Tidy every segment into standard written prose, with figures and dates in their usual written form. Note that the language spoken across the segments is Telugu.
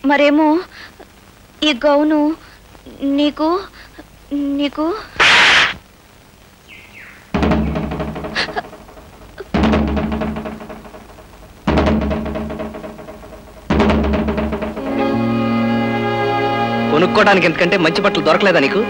మరేమో ఈ గౌను నీకు నీకు కొనుక్కోవడానికి ఎందుకంటే మంచి బట్టలు దొరకలేదా నీకు?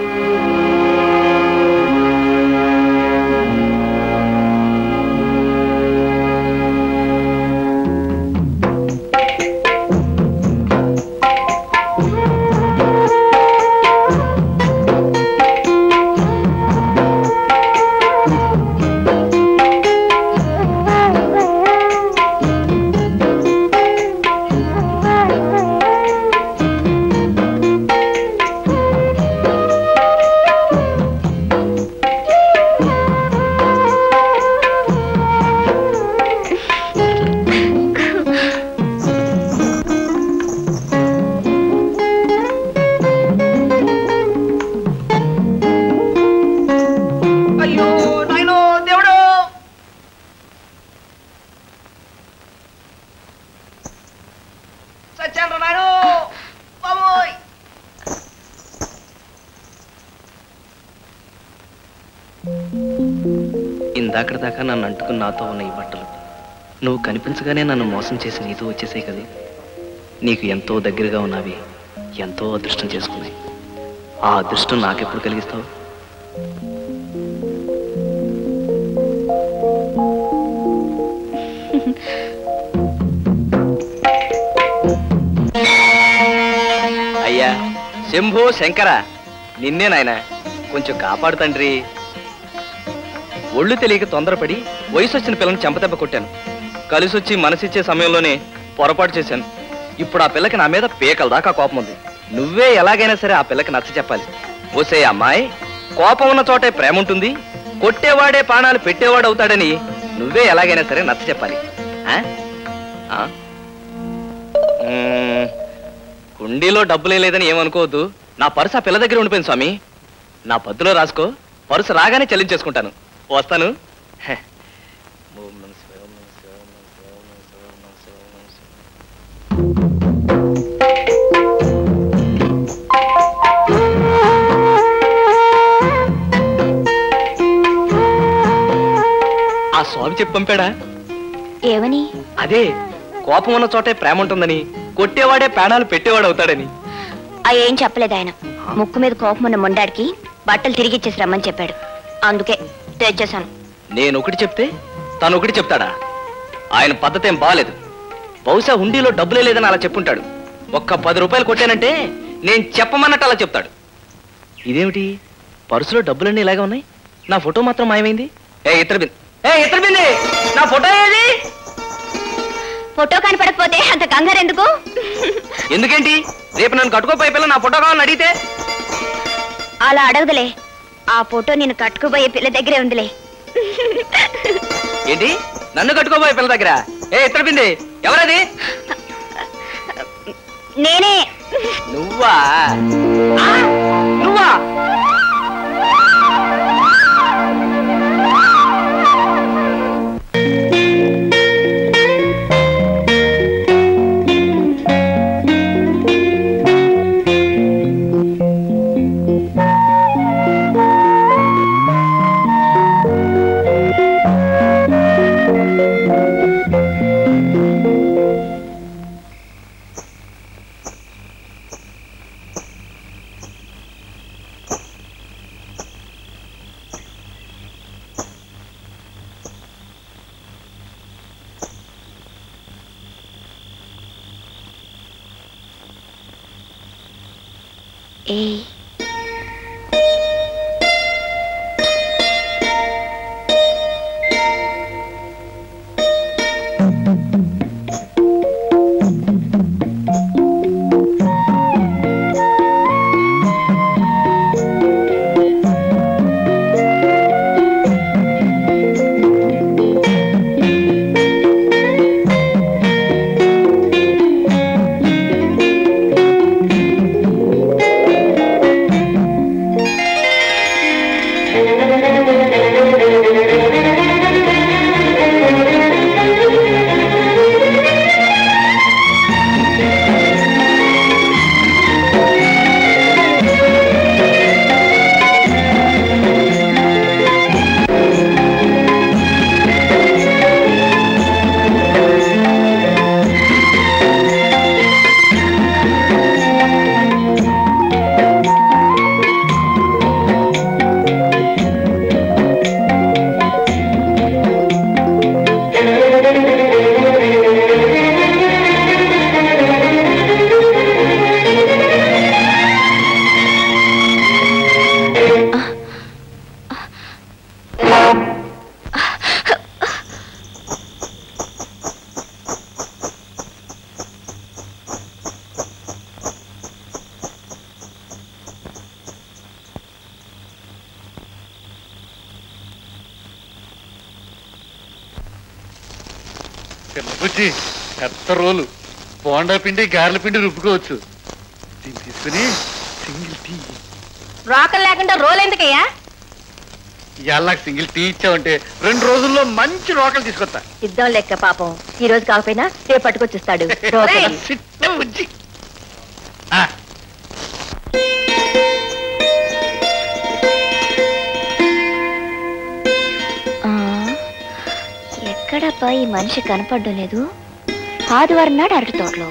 ఇందాకటి దాకా నన్ను అంటుకుని నాతో ఉన్న ఈ బట్టలు నువ్వు కనిపించగానే నన్ను మోసం చేసి నీతో వచ్చేసాయి కదా. నీకు ఎంతో దగ్గరగా ఉన్నవి ఎంతో అదృష్టం చేసుకున్నాయి. ఆ అదృష్టం నాకెప్పుడు కలిగిస్తావు? అయ్యా శంభో శంకర, నిన్నే నాయన, కొంచెం కాపాడు తండ్రి. ఒళ్ళు తెలియక తొందరపడి వయసు వచ్చిన పిల్లని చెంపదెబ్బ కొట్టాను. కలిసొచ్చి మనసిచ్చే సమయంలోనే పొరపాటు చేశాను. ఇప్పుడు ఆ పిల్లకి నా మీద పేకల దాకా కోపం ఉంది. నువ్వే ఎలాగైనా సరే ఆ పిల్లకి నచ్చ చెప్పాలి. ఓసే అమ్మాయి, కోపం ఉన్న చోటే ప్రేమ ఉంటుంది, కొట్టేవాడే ప్రాణాలు పెట్టేవాడు అవుతాడని నువ్వే ఎలాగైనా సరే నచ్చ చెప్పాలి. కుండీలో డబ్బులే లేదని ఏమనుకోవద్దు. నా పర్సు ఆ పిల్ల దగ్గర ఉండిపోయింది స్వామి. నా పద్దులో రాసుకో, పర్సు రాగానే చెల్లించేసుకుంటాను. వస్తాను. ఆ స్వామి చెప్పి పంపాడా? ఏమని? అదే, కోపం ఉన్న చోటే ప్రేమ ఉంటుందని, కొట్టేవాడే ప్రాణాలు పెట్టేవాడు అవుతాడని. ఏం చెప్పలేదు ఆయన. ముక్కు మీద కోపం ఉన్న మొండాడికి బట్టలు తిరిగిచ్చేసి రమ్మని చెప్పాడు. అందుకే తెచ్చేశాను. నేను ఒకటి చెప్తే తను ఒకటి చెప్తాడా? ఆయన పద్ధతి ఏం బాలేదు. బహుశా హుండీలో డబ్బులే లేదని అలా చెప్పుంటాడు. ఒక్క 10 రూపాయలు కొట్టానంటే నేను చెప్పమన్నట్టు అలా చెప్తాడు. ఇదేమిటి, పర్సులో డబ్బులన్నీ ఇలాగే ఉన్నాయి, నా ఫోటో మాత్రం మాయమైంది. ఇతర బింది, నా ఫోటో ఏది? ఫోటో కనపడకపోతే అంత కంగారు ఎందుకు? ఎందుకేంటి, రేపు నన్ను కట్టుకోపోయే పిల్ల నా ఫోటో కావాలని అడిగితే? అలా అడగదులే, ఆ ఫోటో నేను కట్టుకోబోయే పిల్ల దగ్గరే ఉందిలే. ఏంటి, నన్ను కట్టుకోబోయే పిల్ల దగ్గర? ఇతర బింది, ఎవరది? నేనే. నువ్వా? నువ్వా? పిల్లబుచ్చి పెద్ద రోలు బోండా పిండి గారెల పిండి రుబ్బుకోవచ్చు. దీన్ని తీసుకుని సింగిల్ టీ. రోకలు లేకుండా రోల్ ఎందుకయ్యా? ఇవాళ సింగిల్ టీ ఇచ్చావంటే 2 రోజుల్లో మంచి రోకలు తీసుకొస్తా. ఇద్దాం లెక్క పాపం. ఈ రోజు కాకపోయినా రేపు పట్టుకొచ్చిస్తాడు. ఎక్కడబ్బా ఈ మనిషి కనపడడం లేదు? ఆదివారం నాడు అరటి తోటలో,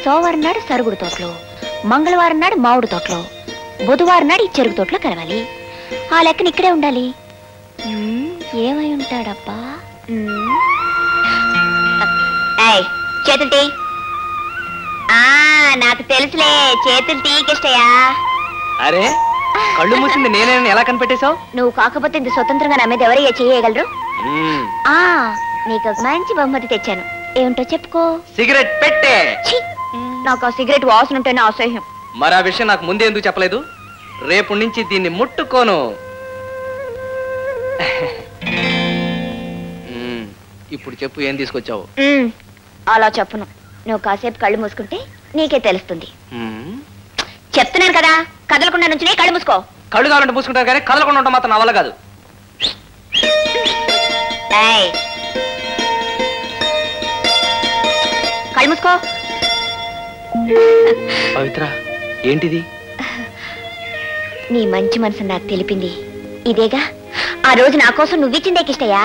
సోమవారం నాడు సరుగుడు తోటలో, మంగళవారం నాడు మామిడి తోటలో, బుధవారం నాడు ఈ చెరుకు తోటలో కలవాలి. ఆ లెక్కన ఇక్కడే ఉండాలి. ఏమై ఉంటాడబ్బా? చేతులు టీ. నాకు తెలుసులే, చేతులు టీకిష్టయా. అరే కళ్ళు మూసింది నేనే ఎలా కనిపెట్టేశావు? నువ్వు కాకపోతే ఇంత స్వతంత్రంగా నా మీద ఎవరయ్యా చేయగలరు? నీకు ఒక మంచి బహుమతి తెచ్చాను. ఏమిటో చెప్పుకో. సిగరెట్ పెట్టే. నాకు ఆ సిగరెట్ వాసన ఉంటేనే అసహ్యం. మరి ఆ విషయం నాకు ముందే ఎందుకు చెప్పలేదు? రేపు నుంచి దీన్ని ముట్టుకోను. ఇప్పుడు చెప్పు, ఏం తీసుకొచ్చావు? అలా చెప్పను. నువ్వు కాసేపు కళ్ళు మూసుకుంటే నీకే తెలుస్తుంది. చెప్తున్నాను కదా, కదలకుండా నుంచి కళ్ళు మూసుకో. కళ్ళు కావాలంటే మూసుకుంటారు కానీ కదలకుండా ఉంటాం మాత్రం నా వల్ల కాదు. కళ్ళు మూసుకో. పవిత్ర, ఏంటిది? నీ మంచి మనసు నాకు తెలిపింది ఇదేగా. ఆ రోజు నా కోసం నువ్విచ్చిందే కిష్టయ్యా.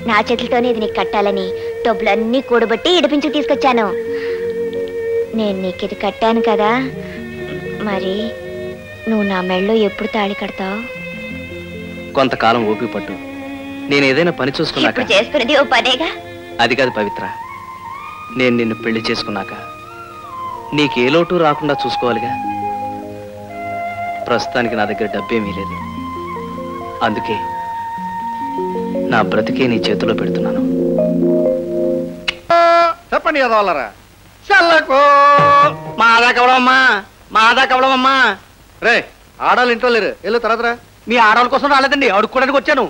నా చేతులతోనే ఇది నీకు కట్టాలని డబ్బులన్నీ కూడబట్టి ఇడిపించి తీసుకొచ్చాను. నేను నీకు ఇది కట్టాను కదా, మరి నువ్వు నా మెళ్ళో ఎప్పుడు తాళి కడతావు? కొంతకాలం ఓపిక పట్టు. నేను ఏదైనా పని చూసుకున్నాక. చేసుకునేది ఓ పనేగా. అది కాదు పవిత్ర, నేను నిన్ను పెళ్లి చేసుకున్నాక నీకే లోటు రాకుండా చూసుకోవాలిగా. ప్రస్తుతానికి నా దగ్గర డబ్బేమీ లేదు. అందుకే నా బ్రతికే నీ చేతిలో పెడుతున్నాను. చెప్పండి కదవాలరా. చల్లకు మాదా కవడమ్మా, మాదా కవడమమ్మా. రే ఆడాలి ఇంట్లో లేరు, వెళ్ళు తర్వాత రా. మీ ఆడవాళ్ళ కోసం రాలేదండి, అడుక్కోడానికి వచ్చాను.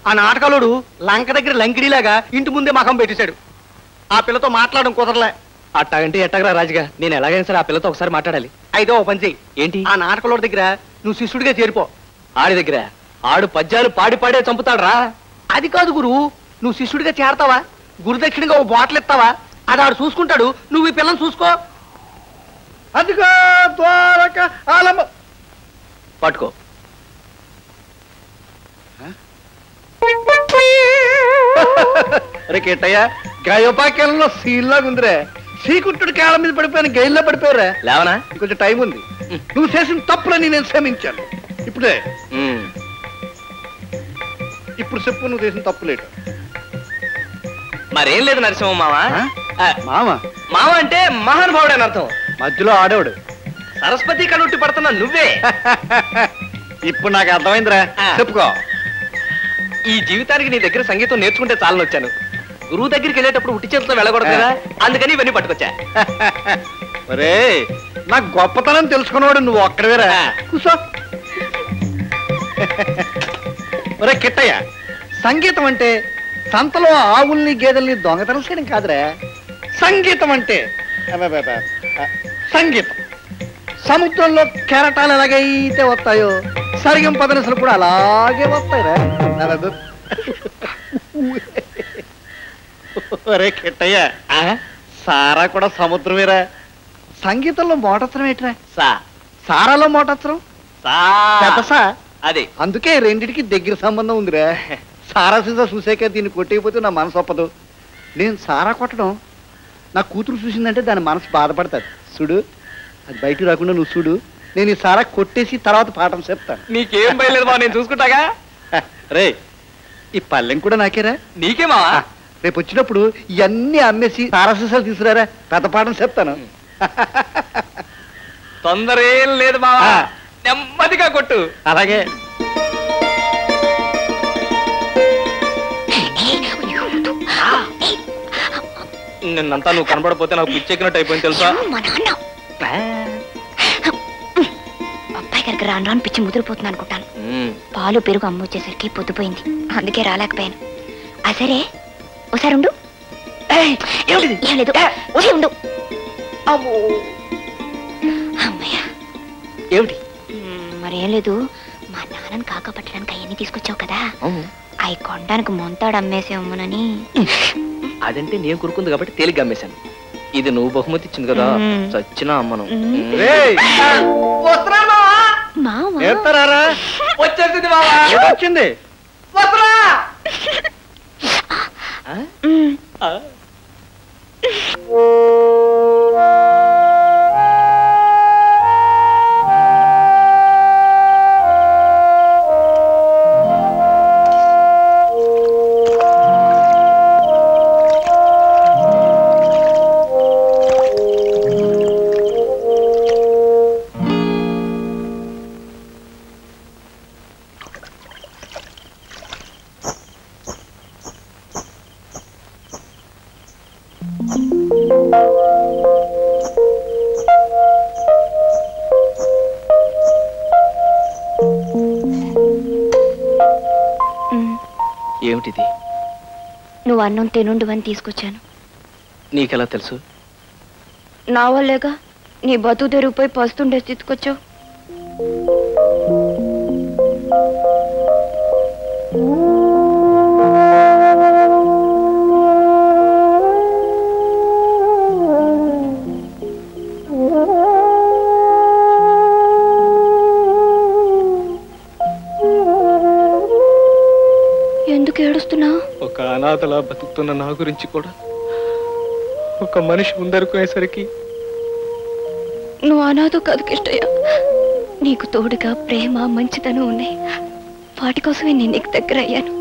ఆ నాటకాలోడు లంక దగ్గర లంకిడిలాగా ఇంటి ముందే మకం పెట్టేశాడు. ఆ పిల్లతో మాట్లాడడం కుదరలే. అట్టాగంటే ఎట్టగరా రాజుగా, నేను ఎలాగైనా సరే ఆ పిల్లతో ఒకసారి మాట్లాడాలి. అయితే ఓ పని చెయ్యి. ఏంటి? ఆ నాటకలోడి దగ్గర నువ్వు శిష్యుడిగా చేరిపో. ఆడి దగ్గర ఆడు పద్యాలు పాడి పాడే చంపుతాడు రా. అది కాదు గురు, నువ్వు శిష్యుడిగా చేరతావా, గురుదక్షిణగా ఓ బాటిల్ ఇస్తావా, అది ఆడు చూసుకుంటాడు, నువ్వు ఈ పిల్లని చూసుకో. అదిగో ద్వారక ఆలమ్మ. పట్టుకో. అరే కేటయ్య, గయోపాక్యాలలో సీల్లాగా ఉందిరే. శ్రీకుంఠుడి కాళ్ళ మీద పడిపోయాను, గైల్లో పడిపోయారా. లేవనా? కొంచెం టైం ఉంది. నువ్వు చేసిన తప్పులని నేను క్షమించాను. ఇప్పుడే ఇప్పుడు చెప్పు, నువ్వు చేసిన తప్పులేటు. మరేం లేదు నరసింహ మామ. మామ మామ అంటే మహానుభావుడు అని అర్థం. మధ్యలో ఆడేవాడు. సరస్వతి కనుట్టి పడుతున్నా నువ్వే. ఇప్పుడు నాకు అర్థమైందిరా, చెప్పుకో. ఈ జీవితానికి నీ దగ్గర సంగీతం నేర్చుకుంటే చాలని వచ్చాను. గురువు దగ్గరికి వెళ్ళేటప్పుడు ఉట్టి చేతితో వెళ్ళకూడదు కదా, అందుకని ఇవన్నీ పట్టుకొచ్చా. మరే నాకు గొప్పతనం తెలుసుకున్నవాడు నువ్వు ఒక్కడవేరా. కూసో. ఒరే కిట్టయ్య, సంగీతం అంటే సంతలో ఆవుల్ని గేదెల్ని దొంగతనం చేయడం కాదురా. సంగీతం అంటే సంగీతం. సముద్రంలో కెరటాలు ఎలాగైతే వస్తాయో సరిగం పదనసలు కూడా అలాగే వస్తాయిరా. ఒరే కిట్టయ్య, సారా కూడా సముద్రమేరా. సంగీతంలో మోటత్రం ఏంట్రా? సారాలో మోటత్రం సా. అదే, అందుకే రెండిటికి దగ్గర సంబంధం ఉందిరా. సారా సీసా చూసాక దీన్ని కొట్టేయకపోతే నా మనసు ఒప్పదు. నేను సారా కొట్టడం నా కూతురు చూసిందంటే దాని మనసు బాధపడతాది. చూడు, అది బయటకు రాకుండా నువ్వు చూడు. నేను ఈ సారా కొట్టేసి తర్వాత పాఠం చెప్తాను. నీకేం భయలేదు బా, నేను చూసుకుంటాగా. రే, ఈ పల్లెం కూడా నాకేరా. నీకేమా? రేపు వచ్చినప్పుడు ఇవన్నీ అమ్మేసి సారా సీసాలు తీసుకురారా, పెద్ద పాఠం చెప్తాను. తొందర ఏం లేదు బావా, నెమ్మదిగా కొట్టు. అలాగే. నిన్నంతా నువ్వు కనబడపోతే నాకు పిచ్చెక్కినట్టు అయిపోయింది తెలుసా. అబ్బాయి గారు దగ్గర రాను రాను పిచ్చి ముదిరిపోతుంది అనుకుంటాను. పాలు పెరుగు అమ్మొచ్చేసరికి పొద్దుపోయింది, అందుకే రాలేకపోయాను. సరే ఒకసారి ఉండు. ఏం లేదు, ఉండు. అమ్మయ్య. ఏమిటి? మరేం లేదు, మా నాన్నని కాకా పట్టడానికి అవన్నీ తీసుకొచ్చావు కదా, అవి కొనడానికి మొంతాడు అమ్మేసేమోనని. అదంటే నేను కురుకుంది కాబట్టి తేలిగ్గా అమ్మేశాను. ఇది నువ్వు బహుమతి ఇచ్చింది కదా, చచ్చినా అమ్మను. వచ్చింది. ఏమిటిది? నువ్వు అన్నం తినుండు అని తీసుకొచ్చాను. నీకెలా తెలుసు? నా వల్లేగా నీ బతుకు తెరిగిపోయి పస్తుండే తీసుకొచ్చావు. ఎందుకు ఏడుస్తున్నావు? ఒక అనాథలా బతుకుతున్న నా గురించి కూడా ఒక మనిషి ముందరుకునేసరికి నువ్వు అనాథ కాదు కిష్టయ్య, నీకు తోడుగా ప్రేమ మంచితనం ఉన్నాయి. వాటి కోసమే నేను నీకు దగ్గర అయ్యాను.